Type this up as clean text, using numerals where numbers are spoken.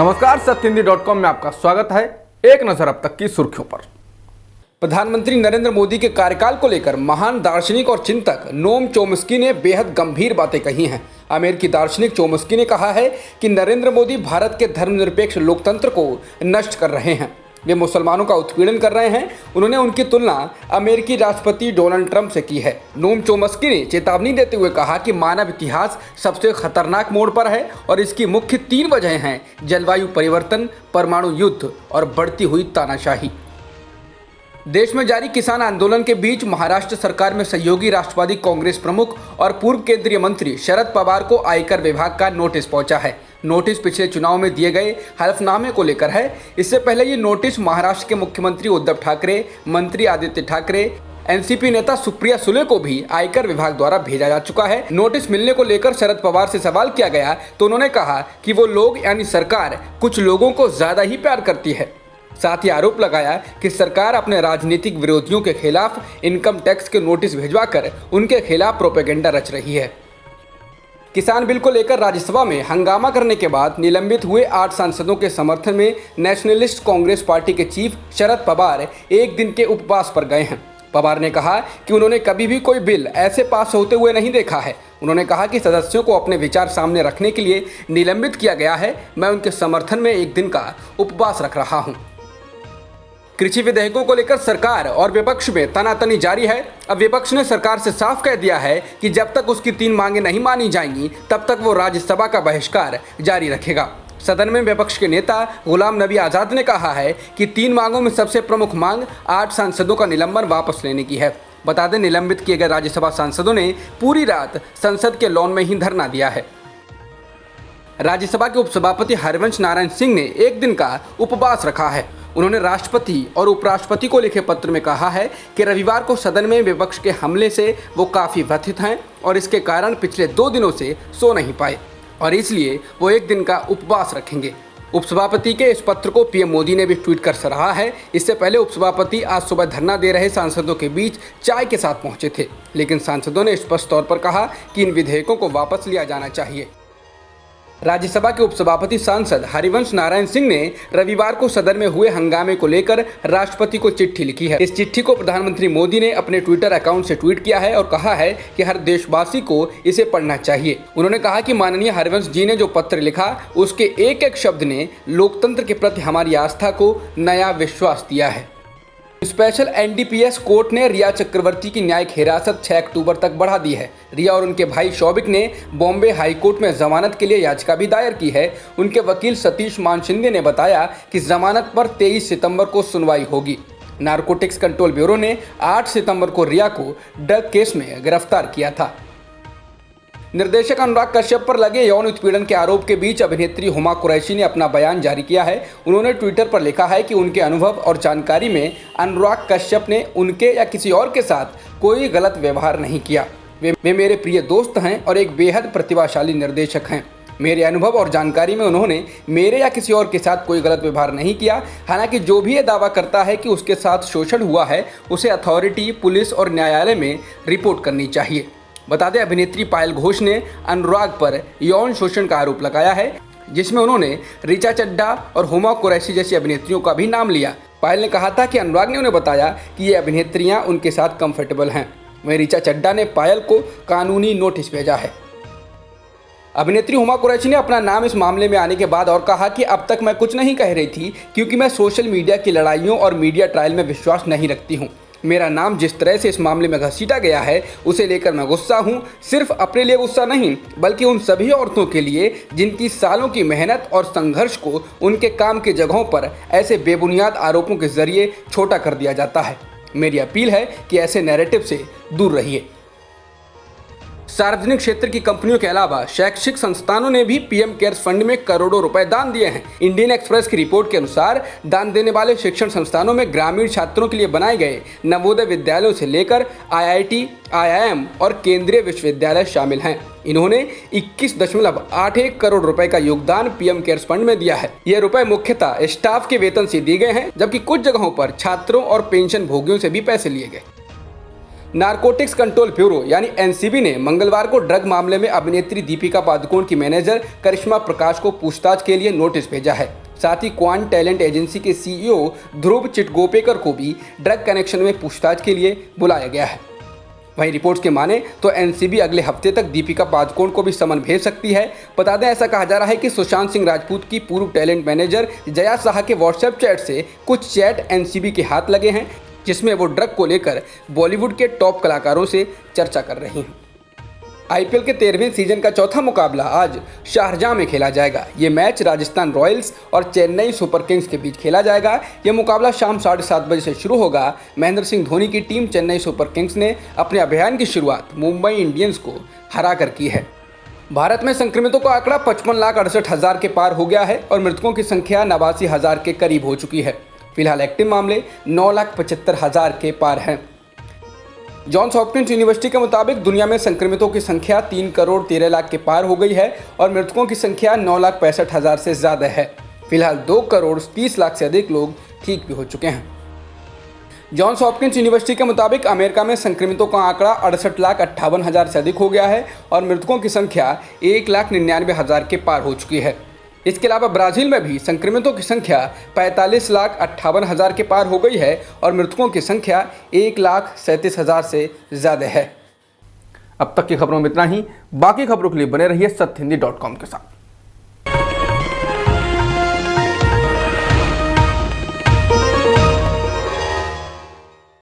नमस्कार, सत्यहिंदी.com में आपका स्वागत है। एक नजर अब तक की सुर्खियों पर। प्रधानमंत्री नरेंद्र मोदी के कार्यकाल को लेकर महान दार्शनिक और चिंतक नोम चोम्स्की ने बेहद गंभीर बातें कही हैं। अमेरिकी दार्शनिक चोम्स्की ने कहा है कि नरेंद्र मोदी भारत के धर्मनिरपेक्ष लोकतंत्र को नष्ट कर रहे हैं। वे मुसलमानों का उत्पीड़न कर रहे हैं। उन्होंने उनकी तुलना अमेरिकी राष्ट्रपति डोनाल्ड ट्रंप से की है। नोम चोम्स्की ने चेतावनी देते हुए कहा कि मानव इतिहास सबसे खतरनाक मोड़ पर है और इसकी मुख्य 3 वजहें हैं: जलवायु परिवर्तन, परमाणु युद्ध और बढ़ती हुई तानाशाही। देश में जारी किसान आंदोलन के बीच महाराष्ट्र सरकार में सहयोगी राष्ट्रवादी कांग्रेस प्रमुख और पूर्व केंद्रीय मंत्री शरद पवार को आयकर विभाग का नोटिस पहुंचा है। नोटिस पिछले चुनाव में दिए गए हलफनामे को लेकर है। इससे पहले ये नोटिस महाराष्ट्र के मुख्यमंत्री उद्धव ठाकरे, मंत्री आदित्य ठाकरे, एनसीपी नेता सुप्रिया सुले को भी आयकर विभाग द्वारा भेजा जा चुका है। नोटिस मिलने को लेकर शरद पवार से सवाल किया गया तो उन्होंने कहा कि वो लोग यानी सरकार कुछ लोगों को ज्यादा ही प्यार करती है। साथ ही आरोप लगाया कि सरकार अपने राजनीतिक विरोधियों के खिलाफ इनकम टैक्स के नोटिस भिजवाकर उनके खिलाफ प्रोपेगेंडा रच रही है। किसान बिल को लेकर राज्यसभा में हंगामा करने के बाद निलंबित हुए 8 सांसदों के समर्थन में नेशनलिस्ट कांग्रेस पार्टी के चीफ शरद पवार एक दिन के उपवास पर गए हैं। पवार ने कहा कि उन्होंने कभी भी कोई बिल ऐसे पास होते हुए नहीं देखा है। उन्होंने कहा कि सदस्यों को अपने विचार सामने रखने के लिए निलंबित किया गया है। मैं उनके समर्थन में एक दिन का उपवास रख रहा हूँ। कृषि विधेयकों को लेकर सरकार और विपक्ष में तनातनी जारी है। अब विपक्ष ने सरकार से साफ कह दिया है कि जब तक उसकी 3 मांगें नहीं मानी जाएंगी तब तक वो राज्यसभा का बहिष्कार जारी रखेगा। सदन में विपक्ष के नेता गुलाम नबी आज़ाद ने कहा है कि 3 मांगों में सबसे प्रमुख मांग 8 सांसदों का निलंबन वापस लेने की है। बता दें, निलंबित किए गए राज्यसभा सांसदों ने पूरी रात संसद के लॉन में ही धरना दिया है। राज्यसभा के उपसभापति हरिवंश नारायण सिंह ने एक दिन का उपवास रखा है। उन्होंने राष्ट्रपति और उपराष्ट्रपति को लिखे पत्र में कहा है कि रविवार को सदन में विपक्ष के हमले से वो काफ़ी व्यथित हैं और इसके कारण पिछले 2 दिनों से सो नहीं पाए और इसलिए वो एक दिन का उपवास रखेंगे। उपसभापति के इस पत्र को पीएम मोदी ने भी ट्वीट कर सराहा है। इससे पहले उपसभापति आज सुबह धरना दे रहे सांसदों के बीच चाय के साथ पहुंचे थे, लेकिन सांसदों ने स्पष्ट तौर पर कहा कि इन विधेयकों को वापस लिया जाना चाहिए। राज्यसभा के उपसभापति सांसद हरिवंश नारायण सिंह ने रविवार को सदन में हुए हंगामे को लेकर राष्ट्रपति को चिट्ठी लिखी है। इस चिट्ठी को प्रधानमंत्री मोदी ने अपने ट्विटर अकाउंट से ट्वीट किया है और कहा है कि हर देशवासी को इसे पढ़ना चाहिए। उन्होंने कहा कि माननीय हरिवंश जी ने जो पत्र लिखा उसके एक एक शब्द ने लोकतंत्र के प्रति हमारी आस्था को नया विश्वास दिया है। स्पेशल एनडीपीएस कोर्ट ने रिया चक्रवर्ती की न्यायिक हिरासत 6 अक्टूबर तक बढ़ा दी है। रिया और उनके भाई शौविक ने बॉम्बे हाई कोर्ट में जमानत के लिए याचिका भी दायर की है। उनके वकील सतीश मानशिंदे ने बताया कि जमानत पर 23 सितंबर को सुनवाई होगी। नारकोटिक्स कंट्रोल ब्यूरो ने 8 सितंबर को रिया को ड्रग केस में गिरफ्तार किया था। निर्देशक अनुराग कश्यप पर लगे यौन उत्पीड़न के आरोप के बीच अभिनेत्री हुमा कुरैशी ने अपना बयान जारी किया है। उन्होंने ट्विटर पर लिखा है कि उनके अनुभव और जानकारी में अनुराग कश्यप ने उनके या किसी और के साथ कोई गलत व्यवहार नहीं किया। वे मेरे प्रिय दोस्त हैं और एक बेहद प्रतिभाशाली निर्देशक हैं। मेरे अनुभव और जानकारी में उन्होंने मेरे या किसी और के साथ कोई गलत व्यवहार नहीं किया। हालांकि जो भी ये दावा करता है कि उसके साथ शोषण हुआ है उसे अथॉरिटी, पुलिस और न्यायालय में रिपोर्ट करनी चाहिए। बता दें, अभिनेत्री पायल घोष ने अनुराग पर यौन शोषण का आरोप लगाया है, जिसमें उन्होंने ऋचा चड्ढा और हुमा कुरैशी जैसी अभिनेत्रियों का भी नाम लिया। पायल ने कहा था कि अनुराग ने उन्हें बताया कि ये अभिनेत्रियां उनके साथ कंफर्टेबल हैं। वहीं ऋचा चड्ढा ने पायल को कानूनी नोटिस भेजा है। अभिनेत्री हुमा कुरैशी ने अपना नाम इस मामले में आने के बाद और कहा कि अब तक मैं कुछ नहीं कह रही थी क्योंकि मैं सोशल मीडिया की लड़ाइयों और मीडिया ट्रायल में विश्वास नहीं रखती हूँ। मेरा नाम जिस तरह से इस मामले में घसीटा गया है उसे लेकर मैं गुस्सा हूँ। सिर्फ अपने लिए गुस्सा नहीं बल्कि उन सभी औरतों के लिए जिनकी सालों की मेहनत और संघर्ष को उनके काम की जगहों पर ऐसे बेबुनियाद आरोपों के जरिए छोटा कर दिया जाता है। मेरी अपील है कि ऐसे नैरेटिव से दूर रहिए। सार्वजनिक क्षेत्र की कंपनियों के अलावा शैक्षिक संस्थानों ने भी पीएम केयर्स फंड में करोड़ों रुपए दान दिए हैं। इंडियन एक्सप्रेस की रिपोर्ट के अनुसार दान देने वाले शिक्षण संस्थानों में ग्रामीण छात्रों के लिए बनाए गए नवोदय विद्यालयों से लेकर आईआईटी, आईआईएम और केंद्रीय विश्वविद्यालय शामिल हैं। इन्होंने 21.81 करोड़ रुपए का योगदान पीएम केयर्स फंड में दिया है। ये रुपए मुख्यतः स्टाफ के वेतन से दिए गए हैं, जबकि कुछ जगहों पर छात्रों और पेंशन भोगियों से भी पैसे लिए गए। नारकोटिक्स कंट्रोल ब्यूरो यानी एनसीबी ने मंगलवार को ड्रग मामले में अभिनेत्री दीपिका पादुकोण की मैनेजर करिश्मा प्रकाश को पूछताछ के लिए नोटिस भेजा है। साथ ही क्वांट टैलेंट एजेंसी के सीईओ ध्रुव चिटगोपेकर को भी ड्रग कनेक्शन में पूछताछ के लिए बुलाया गया है। वहीं रिपोर्ट्स के माने तो एनसीबी अगले हफ्ते तक दीपिका पादुकोण को भी समन भेज सकती है। बता दें, ऐसा कहा जा रहा है कि सुशांत सिंह राजपूत की पूर्व टैलेंट मैनेजर जया शाह के व्हाट्सएप चैट से कुछ चैट एनसीबी के हाथ लगे हैं, जिसमें वो ड्रग को लेकर बॉलीवुड के टॉप कलाकारों से चर्चा कर रही हैं। आईपीएल के 13वें सीजन का चौथा मुकाबला आज शारजाह में खेला जाएगा। ये मैच राजस्थान रॉयल्स और चेन्नई सुपर किंग्स के बीच खेला जाएगा। ये मुकाबला शाम 7:30 बजे से शुरू होगा। महेंद्र सिंह धोनी की टीम चेन्नई सुपर किंग्स ने अपने अभियान की शुरुआत मुंबई इंडियंस को हराकर की है। भारत में संक्रमितों का आंकड़ा 55,68,000 के पार हो गया है और मृतकों की संख्या 89,000 के करीब हो चुकी है। फिलहाल एक्टिव मामले 9,75,000 के पार हैं। जॉन्स हॉपकिंस यूनिवर्सिटी के मुताबिक दुनिया में संक्रमितों की संख्या 3,13,00,000 के पार हो गई है और मृतकों की संख्या 9,65,000 से ज़्यादा है। फिलहाल 2,30,00,000 से अधिक लोग ठीक भी हो चुके हैं। जॉन्स हॉपकिंस यूनिवर्सिटी के मुताबिक अमेरिका में संक्रमितों का आंकड़ा 68,58,000 से अधिक हो गया है और मृतकों की संख्या 1,99,000 के पार हो चुकी है। इसके अलावा ब्राज़ील में भी संक्रमितों की संख्या 45,58,000 के पार हो गई है और मृतकों की संख्या 1,37,000 से ज़्यादा है। अब तक की खबरों में इतना ही। बाकी खबरों के लिए बने रहिए सत्यहिंदी.com के साथ।